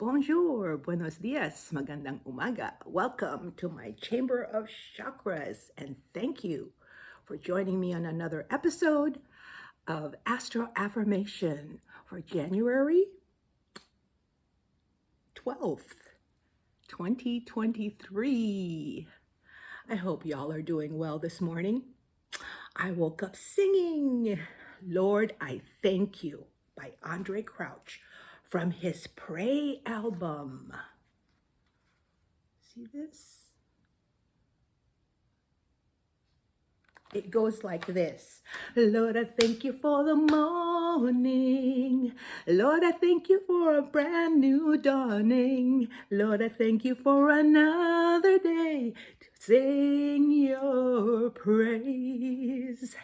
Bonjour, buenos dias, magandang umaga. Welcome to my Chamber of Chakras, and thank you for joining me on another episode of Astro Affirmation for January 12th, 2023. I hope y'all are doing well this morning. I woke up singing Lord, I Thank You by Andre Crouch from his Pray album. See this? It goes like this. Lord, I thank you for the morning. Lord, I thank you for a brand new dawning. Lord, I thank you for another day to sing your praise.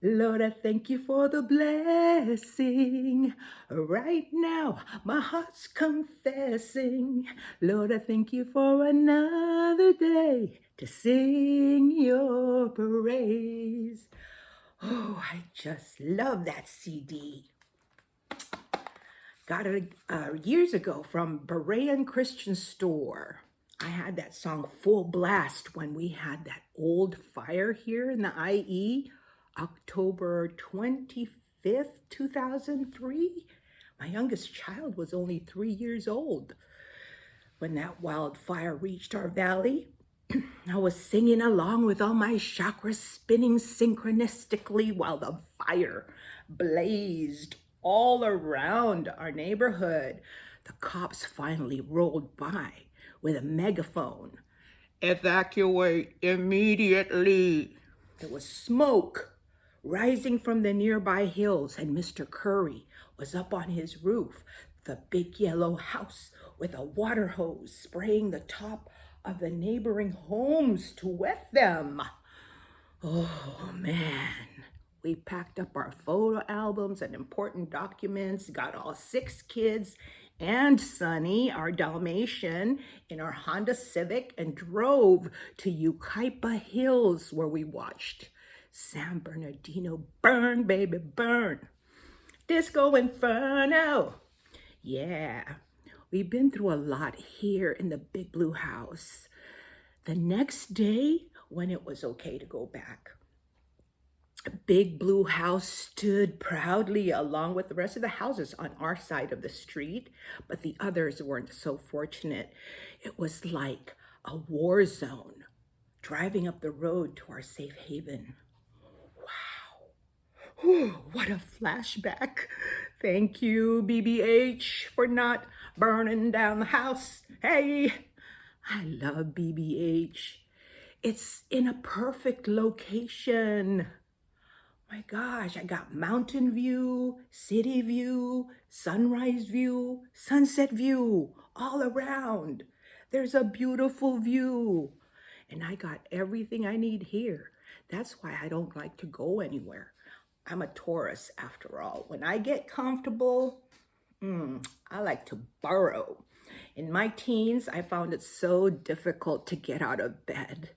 Lord, I thank you for the blessing. Right now, my heart's confessing. Lord, I thank you for another day to sing your praise. Oh, I just love that CD. Got it years ago from Berean Christian Store. I had that song full blast when we had that old fire here in the IE. October 25th, 2003. My youngest child was only 3 years old when that wildfire reached our valley. I was singing along with all my chakras spinning synchronistically while the fire blazed all around our neighborhood. The cops finally rolled by with a megaphone. Evacuate immediately. There was smoke rising from the nearby hills, and Mr. Curry was up on his roof, the big yellow house, with a water hose spraying the top of the neighboring homes to wet them. Oh man, we packed up our photo albums and important documents, got all 6 kids and Sonny, our Dalmatian, in our Honda Civic and drove to Yucaipa Hills, where we watched San Bernardino burn, baby, burn. Disco Inferno. Yeah, we've been through a lot here in the big blue house. The next day, when it was okay to go back, a big blue house stood proudly along with the rest of the houses on our side of the street, but the others weren't so fortunate. It was like a war zone, driving up the road to our safe haven. Whew, what a flashback. Thank you, BBH, for not burning down the house. Hey, I love BBH. It's in a perfect location. My gosh, I got mountain view, city view, sunrise view, sunset view, all around. There's a beautiful view. And I got everything I need here. That's why I don't like to go anywhere. I'm a Taurus after all. When I get comfortable, I like to burrow. In my teens, I found it so difficult to get out of bed.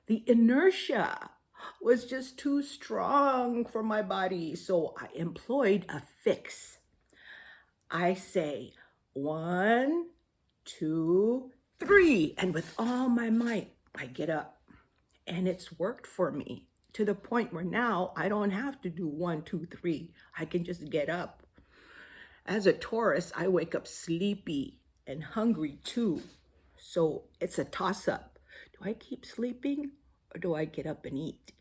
The inertia was just too strong for my body, so I employed a fix. I say 1, 2, 3, and with all my might, I get up. And it's worked for me to the point where now I don't have to do 1, 2, 3. I can just get up. As a Taurus, I wake up sleepy and hungry too. So it's a toss-up. Do I keep sleeping or do I get up and eat?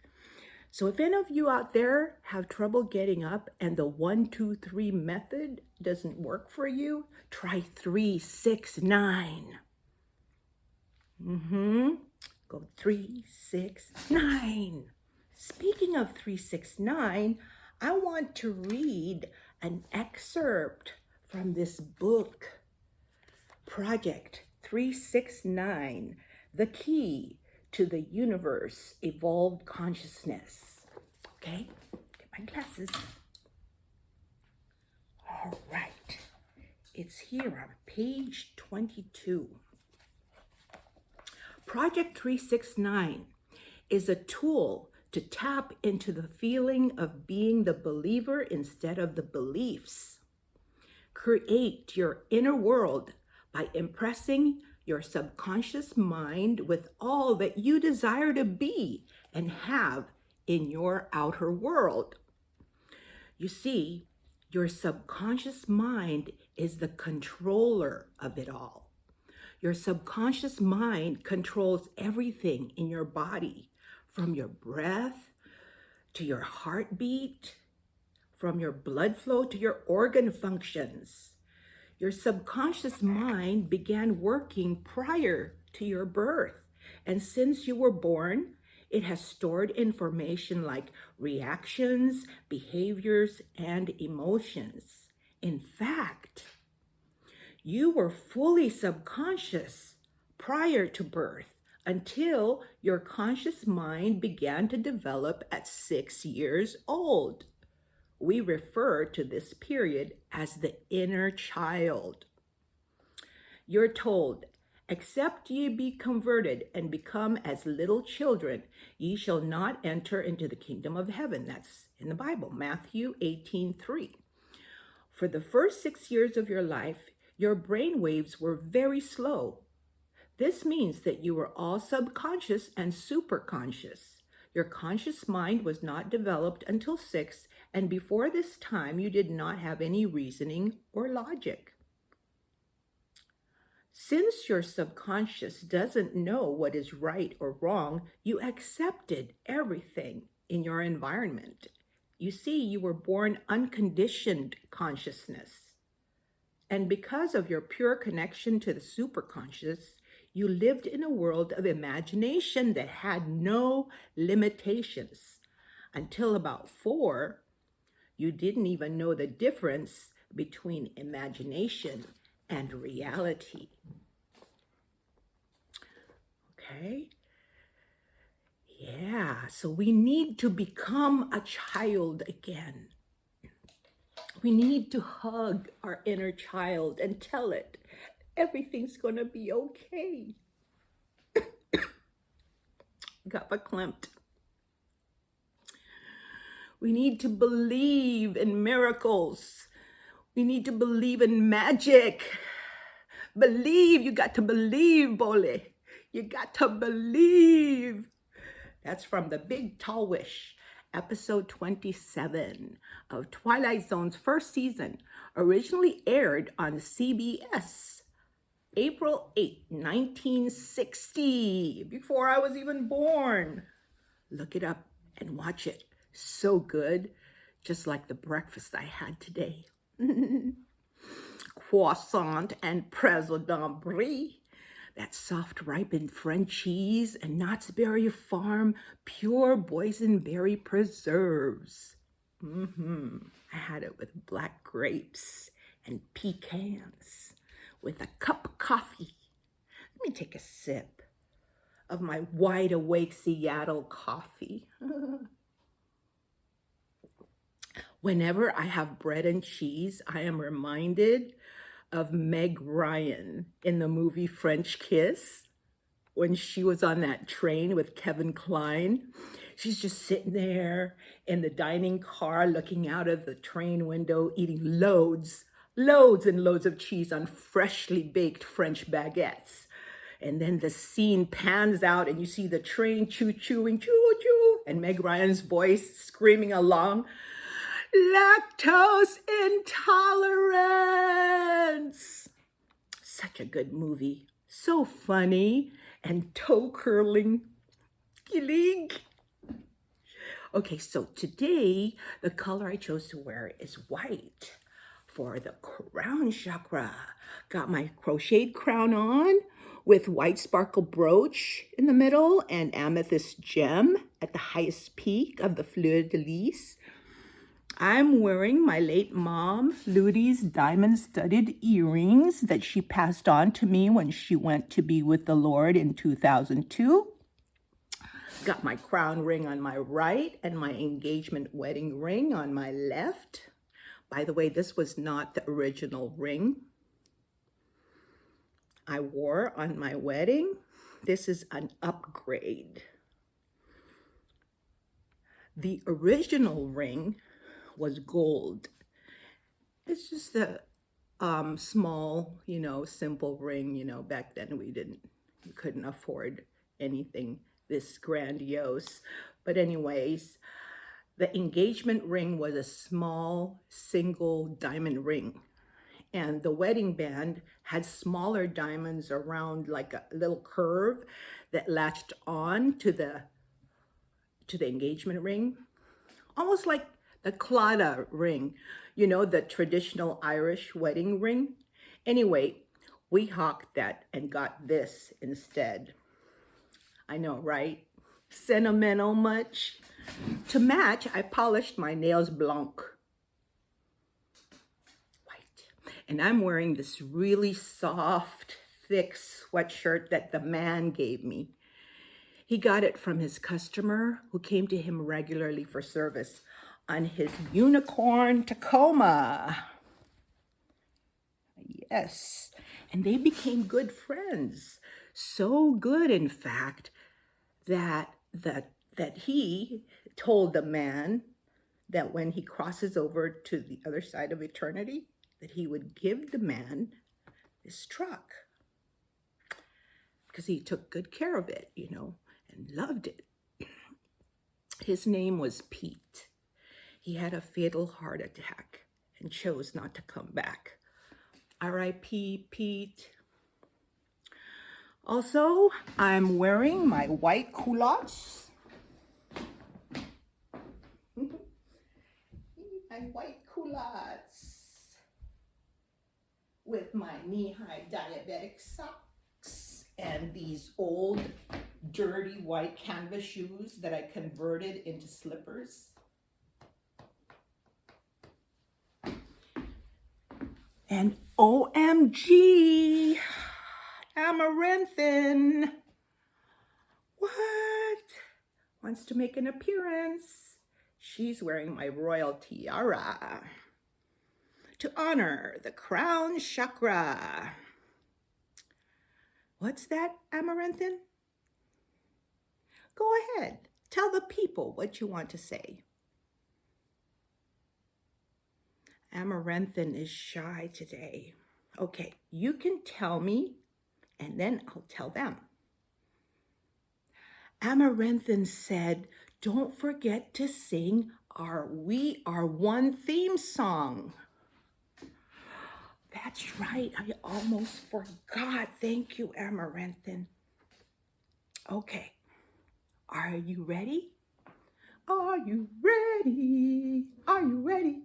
So if any of you out there have trouble getting up and the 1, 2, 3 method doesn't work for you, try 3, 6, 9. Go 3, 6, 9. Speaking of 3, 6, 9, I want to read an excerpt from this book, Project 369, The Key to the Universe Evolved Consciousness. Okay, get my glasses. All right, it's here on page 22. Project 369 is a tool to tap into the feeling of being the believer instead of the beliefs. Create your inner world by impressing your subconscious mind with all that you desire to be and have in your outer world. You see, your subconscious mind is the controller of it all. Your subconscious mind controls everything in your body, from your breath to your heartbeat, from your blood flow to your organ functions. Your subconscious mind began working prior to your birth. And since you were born, it has stored information like reactions, behaviors, and emotions. In fact, you were fully subconscious prior to birth until your conscious mind began to develop at 6 years old. We refer to this period as the inner child. You're told, except ye be converted and become as little children, ye shall not enter into the kingdom of heaven. That's in the Bible, Matthew 18:3. For the first 6 years of your life, your brain waves were very slow. This means that you were all subconscious and superconscious. Your conscious mind was not developed until 6, and before this time, you did not have any reasoning or logic. Since your subconscious doesn't know what is right or wrong, you accepted everything in your environment. You see, you were born unconditioned consciousness. And because of your pure connection to the superconscious, you lived in a world of imagination that had no limitations. Until about 4, you didn't even know the difference between imagination and reality. Okay? Yeah, so we need to become a child again. We need to hug our inner child and tell it everything's going to be okay. Got verklempt. We need to believe in miracles. We need to believe in magic. Believe, you got to believe, Bole. You got to believe. That's from The Big Tall Wish, episode 27 of Twilight Zone's first season, originally aired on CBS, April 8, 1960, before I was even born. Look it up and watch it. So good, just like the breakfast I had today. Croissant and président brie, that soft ripened French cheese and Knott's Berry Farm pure boysenberry preserves. I had it with black grapes and pecans with a cup of coffee. Let me take a sip of my wide awake Seattle coffee. Whenever I have bread and cheese, I am reminded of Meg Ryan in the movie French Kiss, when she was on that train with Kevin Kline. She's just sitting there in the dining car looking out of the train window, eating loads and loads of cheese on freshly baked French baguettes. And then the scene pans out and you see the train choo-chooing, choo-choo, and Meg Ryan's voice screaming along, lactose intolerance. Such a good movie. So funny and toe curling. Kilig. Okay, so today the color I chose to wear is white for the crown chakra. Got my crocheted crown on with white sparkle brooch in the middle and amethyst gem at the highest peak of the fleur de lis. I'm wearing my late mom, Ludy's diamond-studded earrings that she passed on to me when she went to be with the Lord in 2002. Got my crown ring on my right and my engagement wedding ring on my left. By the way, this was not the original ring I wore on my wedding. This is an upgrade. The original ring was gold. It's just the small, simple ring. Back then we couldn't afford anything this grandiose. But anyways, the engagement ring was a small single diamond ring. And the wedding band had smaller diamonds around like a little curve that latched on to the engagement ring, almost like the Claddagh ring, the traditional Irish wedding ring. Anyway, we hawked that and got this instead. I know, right? Sentimental much? To match, I polished my nails blanc white. And I'm wearing this really soft, thick sweatshirt that the man gave me. He got it from his customer who came to him regularly for service on his unicorn Tacoma. Yes, and they became good friends. So good, in fact, that he told the man that when he crosses over to the other side of eternity, that he would give the man this truck because he took good care of it, and loved it. His name was Pete. He had a fatal heart attack and chose not to come back. R.I.P. Pete. Also, I'm wearing my white culottes. My white culottes with my knee-high diabetic socks and these old dirty white canvas shoes that I converted into slippers. And OMG, Amaranthin. What? Wants to make an appearance. She's wearing my royal tiara to honor the crown chakra. What's that, Amaranthin? Go ahead. Tell the people what you want to say. Amaranthin is shy today. Okay, you can tell me, and then I'll tell them. Amaranthin said, don't forget to sing our We Are One theme song. That's right, I almost forgot. Thank you, Amaranthin. Okay, are you ready? Are you ready? Are you ready?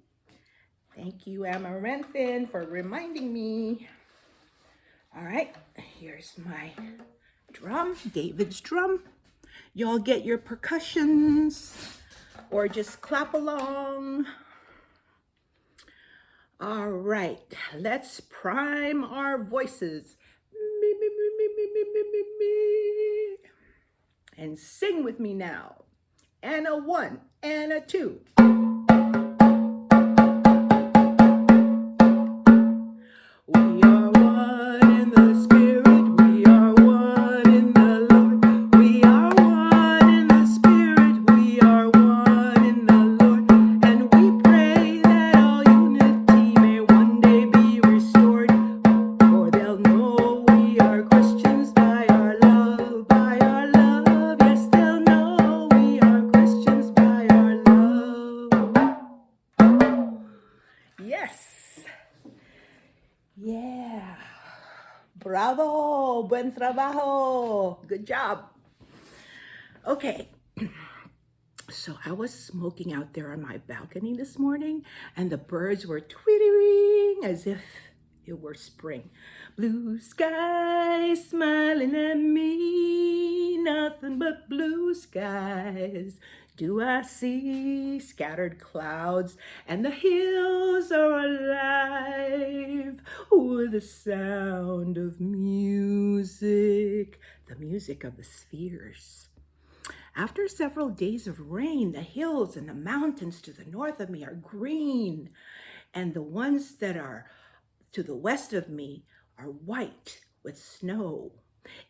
Thank you, Amaranthin, for reminding me. All right, here's my drum, David's drum. Y'all get your percussions or just clap along. All right, let's prime our voices. Me, me, me, me, me, me, me, me, me. And sing with me now. And a 1 and a 2. We are one in the spirit, we are one in the Lord. We are one in the spirit, we are one in the Lord. And we pray that all unity may one day be restored. For they'll know we are Christians by our love, by our love. Yes, they'll know we are Christians by our love. Yes. Yeah. Bravo. Buen trabajo. Good job. Okay. So I was smoking out there on my balcony this morning, and the birds were twittering as if it were spring. Blue sky smiling at me, nothing but blue skies. Do I see scattered clouds, and the hills are alive with the sound of music, the music of the spheres. After several days of rain, the hills and the mountains to the north of me are green, and the ones that are to the west of me are white with snow.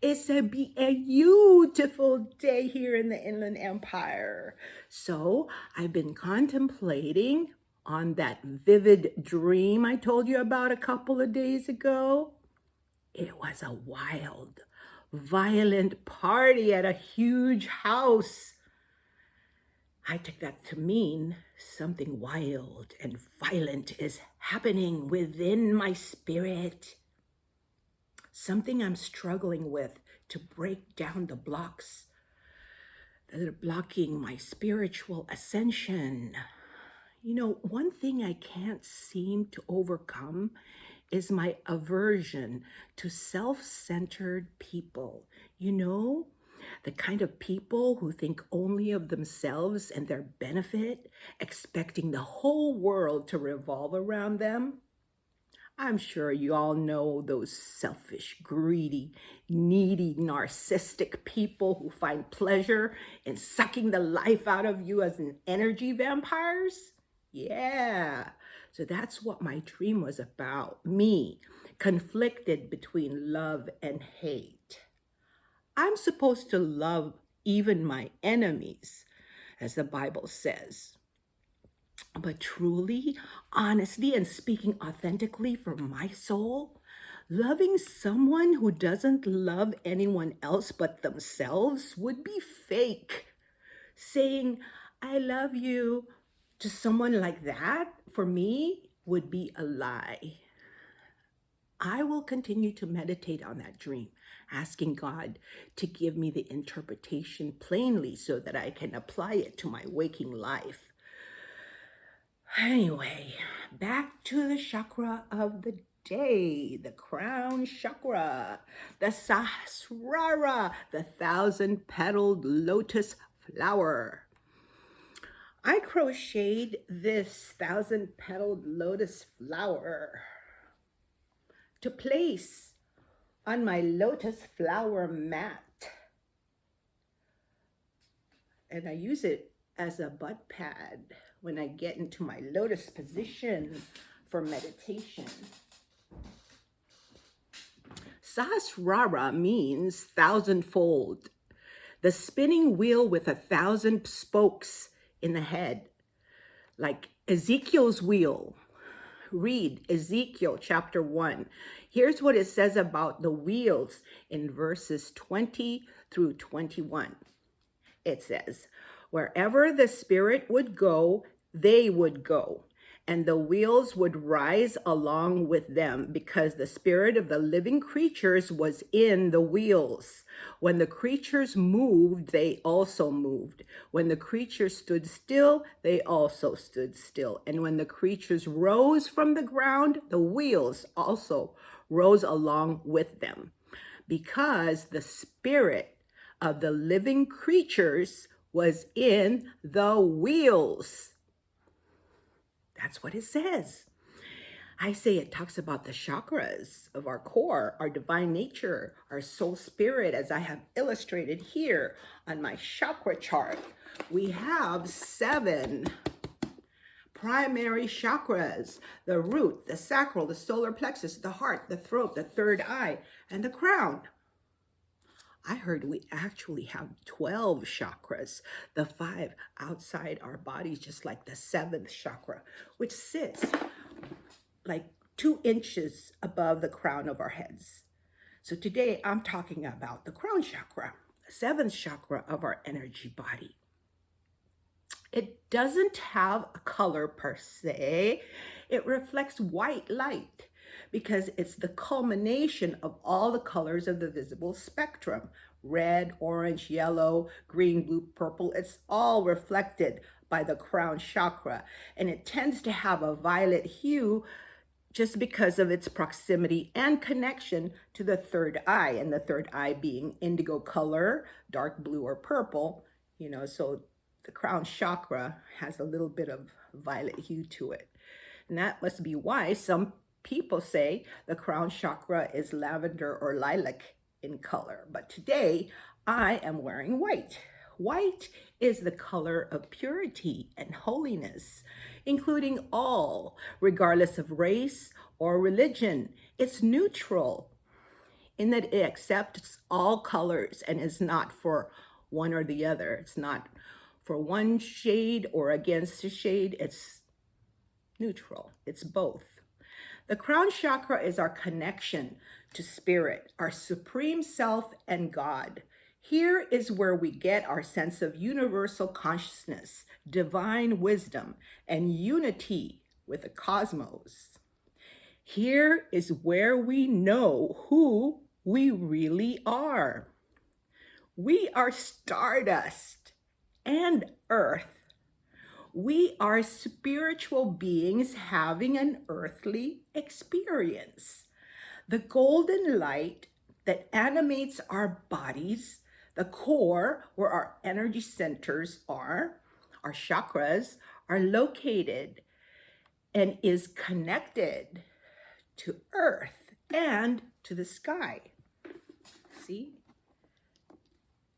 It's a beautiful day here in the Inland Empire. So I've been contemplating on that vivid dream I told you about a couple of days ago. It was a wild, violent party at a huge house. I took that to mean something wild and violent is happening within my spirit. Something I'm struggling with to break down the blocks that are blocking my spiritual ascension. You know, one thing I can't seem to overcome is my aversion to self-centered people. You know, the kind of people who think only of themselves and their benefit, expecting the whole world to revolve around them. I'm sure you all know those selfish, greedy, needy, narcissistic people who find pleasure in sucking the life out of you as an energy vampires. Yeah, so that's what my dream was about. Me, conflicted between love and hate. I'm supposed to love even my enemies, as the Bible says. But truly, honestly, and speaking authentically from my soul, loving someone who doesn't love anyone else but themselves would be fake. Saying, I love you to someone like that, for me, would be a lie. I will continue to meditate on that dream, asking God to give me the interpretation plainly so that I can apply it to my waking life. Anyway, back to the chakra of the day, the crown chakra, the Sahasrara, the 1,000-petaled lotus flower. I crocheted this 1,000-petaled lotus flower to place on my lotus flower mat. And I use it as a butt pad when I get into my lotus position for meditation. Sahasrara means thousandfold, the spinning wheel with 1,000 spokes in the head, like Ezekiel's wheel. Read Ezekiel chapter 1. Here's what it says about the wheels in verses 20 through 21. It says, wherever the spirit would go, they would go, and the wheels would rise along with them, because the spirit of the living creatures was in the wheels. When the creatures moved, they also moved. When the creatures stood still, they also stood still. And when the creatures rose from the ground, the wheels also rose along with them, because the spirit of the living creatures was in the wheels. That's what it says. I say it talks about the chakras of our core, our divine nature, our soul spirit, as I have illustrated here on my chakra chart. We have 7 primary chakras: the root, the sacral, the solar plexus, the heart, the throat, the third eye, and the crown. I heard we actually have 12 chakras, the 5 outside our bodies, just like the 7th chakra, which sits like 2 inches above the crown of our heads. So today I'm talking about the crown chakra, the 7th chakra of our energy body. It doesn't have a color per se. It reflects white light, because it's the culmination of all the colors of the visible spectrum: red, orange, yellow, green, blue, purple. It's all reflected by the crown chakra, and it tends to have a violet hue just because of its proximity and connection to the third eye, and the third eye being indigo color, dark blue or purple, so the crown chakra has a little bit of violet hue to it. And that must be why some people say the crown chakra is lavender or lilac in color. But today I am wearing white. White is the color of purity and holiness, including all, regardless of race or religion. It's neutral in that it accepts all colors and is not for one or the other. It's not for one shade or against a shade. It's neutral. It's both. The crown chakra is our connection to spirit, our supreme self and God. Here is where we get our sense of universal consciousness, divine wisdom, and unity with the cosmos. Here is where we know who we really are. We are stardust and earth. We are spiritual beings having an earthly experience. The golden light that animates our bodies, the core where our energy centers are, our chakras, are located and is connected to earth and to the sky. See?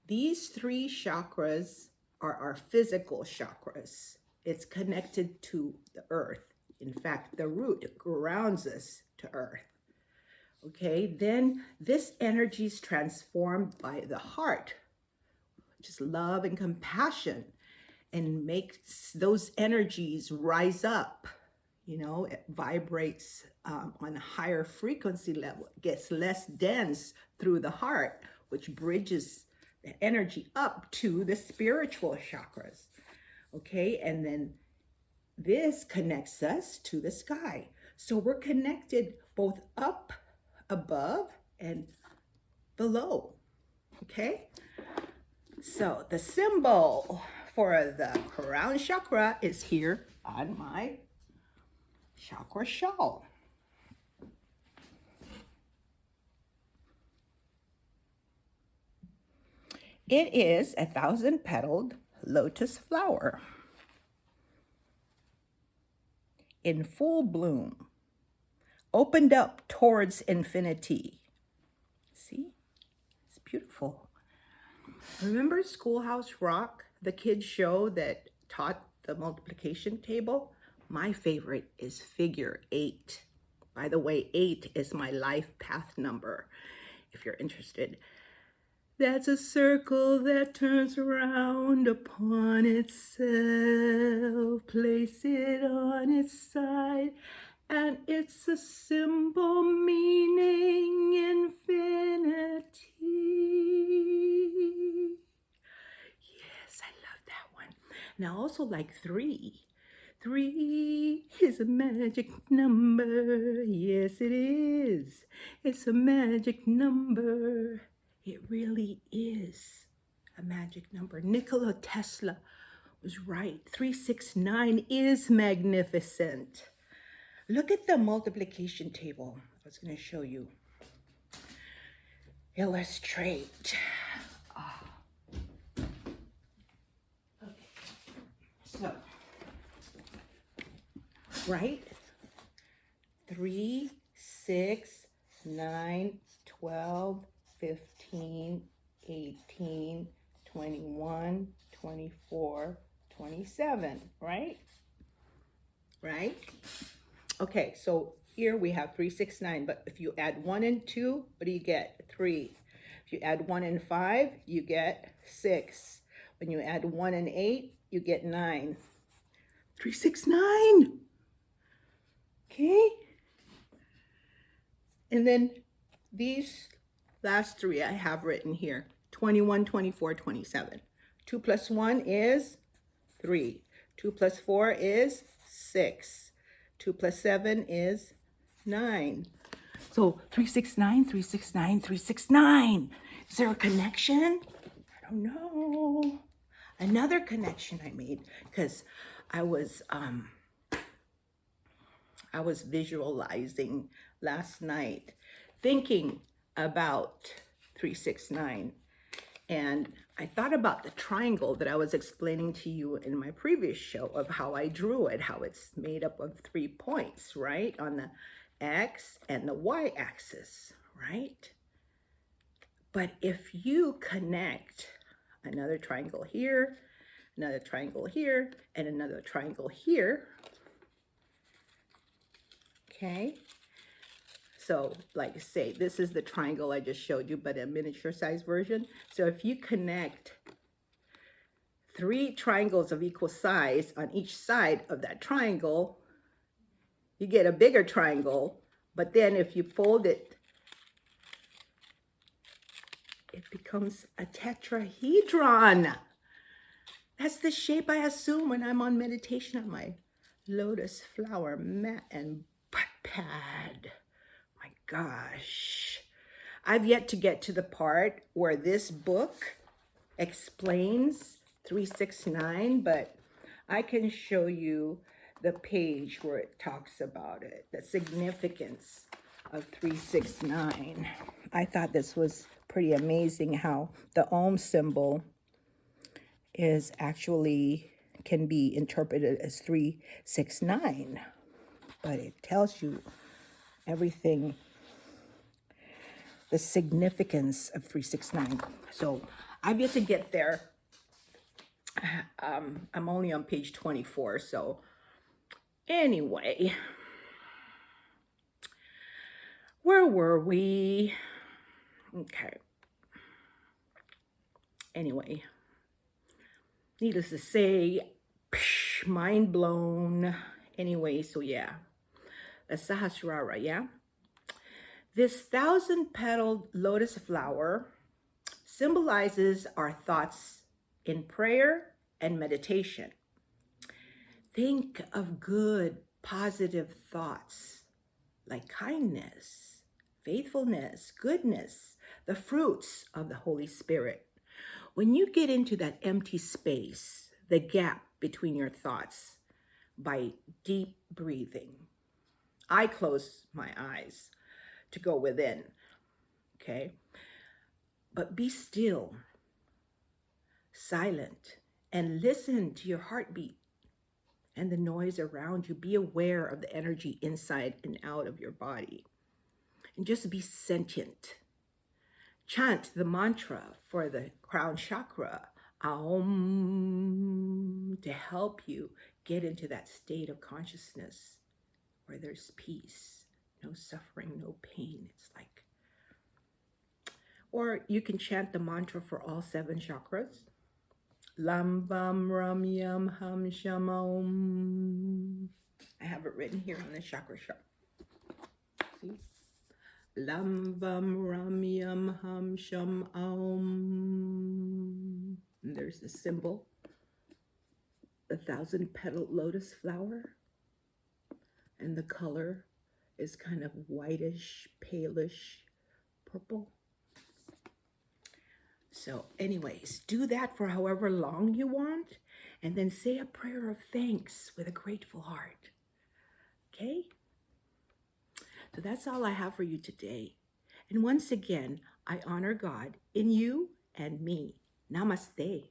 These three chakras are our physical chakras. It's connected to the earth. In fact, the root grounds us to earth. Okay, then this energy is transformed by the heart, which is love and compassion, and makes those energies rise up. You know, it vibrates on a higher frequency level, it gets less dense through the heart, which bridges the energy up to the spiritual chakras. Okay, and then this connects us to the sky. So we're connected both up, above, and below. Okay, so the symbol for the crown chakra is here on my chakra shawl. It is a 1,000-petaled lotus flower in full bloom, opened up towards infinity. See, it's beautiful. Remember Schoolhouse Rock, the kids show that taught the multiplication table? My favorite is figure 8. By the way, 8 is my life path number, if you're interested. That's a circle that turns around upon itself. Place it on its side, and it's a symbol meaning infinity. Yes, I love that one. And I also like 3. 3 is a magic number. Yes, it is. It's a magic number. It really is a magic number. Nikola Tesla was right. 369 is magnificent. Look at the multiplication table. I was going to show you. Illustrate. Okay. So, right? 3, 6, 9, 12, 15, 18, 21, 24, 27, right? Right? Okay, so here we have 3, 6, 9, but if you add 1 and 2, what do you get? 3. If you add 1 and 5, you get 6. When you add 1 and 8, you get 9. 3, 6, 9. Okay? And then these last 3 I have written here, 21, 24, 27. 2 plus 1 is 3. 2 plus 4 is 6. 2 plus 7 is 9. So 369, 369, 369. Is there a connection? I don't know. Another connection I made because I was visualizing last night, thinking about 369, and I thought about the triangle that I was explaining to you in my previous show of how I drew it, how it's made up of 3 points, right, on the X and the Y axis, right? But if you connect another triangle here, another triangle here, and another triangle here, okay? So like say, this is the triangle I just showed you, but a miniature size version. So if you connect 3 triangles of equal size on each side of that triangle, you get a bigger triangle, but then if you fold it, it becomes a tetrahedron. That's the shape I assume when I'm on meditation on my lotus flower mat and butt pad. My gosh. I've yet to get to the part where this book explains 369, but I can show you the page where it talks about it, the significance of 369. I thought this was pretty amazing how the Om symbol is actually can be interpreted as 369, but it tells you everything, the significance of 369. So I've yet to get there. I'm only on page 24. So anyway, where were we? Okay. Anyway, needless to say, mind blown. Anyway, so yeah, the Sahasrara, yeah? This 1,000-petaled lotus flower symbolizes our thoughts in prayer and meditation. Think of good, positive thoughts like kindness, faithfulness, goodness, the fruits of the Holy Spirit. When you get into that empty space, the gap between your thoughts, by deep breathing, I close my eyes to go within, okay? But be still, silent, and listen to your heartbeat and the noise around you. Be aware of the energy inside and out of your body. And just be sentient. Chant the mantra for the crown chakra, Aum, to help you get into that state of consciousness where there's peace, no suffering, no pain. It's like, or you can chant the mantra for all 7 chakras. Lam Vam Ram Yam Ham Sham Aum. I have it written here on the chakra chart. See? Lam Vam Ram Yam Ham Sham Aum. And there's the symbol, the 1,000-petaled lotus flower. And the color is kind of whitish, palish purple. So anyways, do that for however long you want, and then say a prayer of thanks with a grateful heart. Okay? So that's all I have for you today. And once again, I honor God in you and me. Namaste.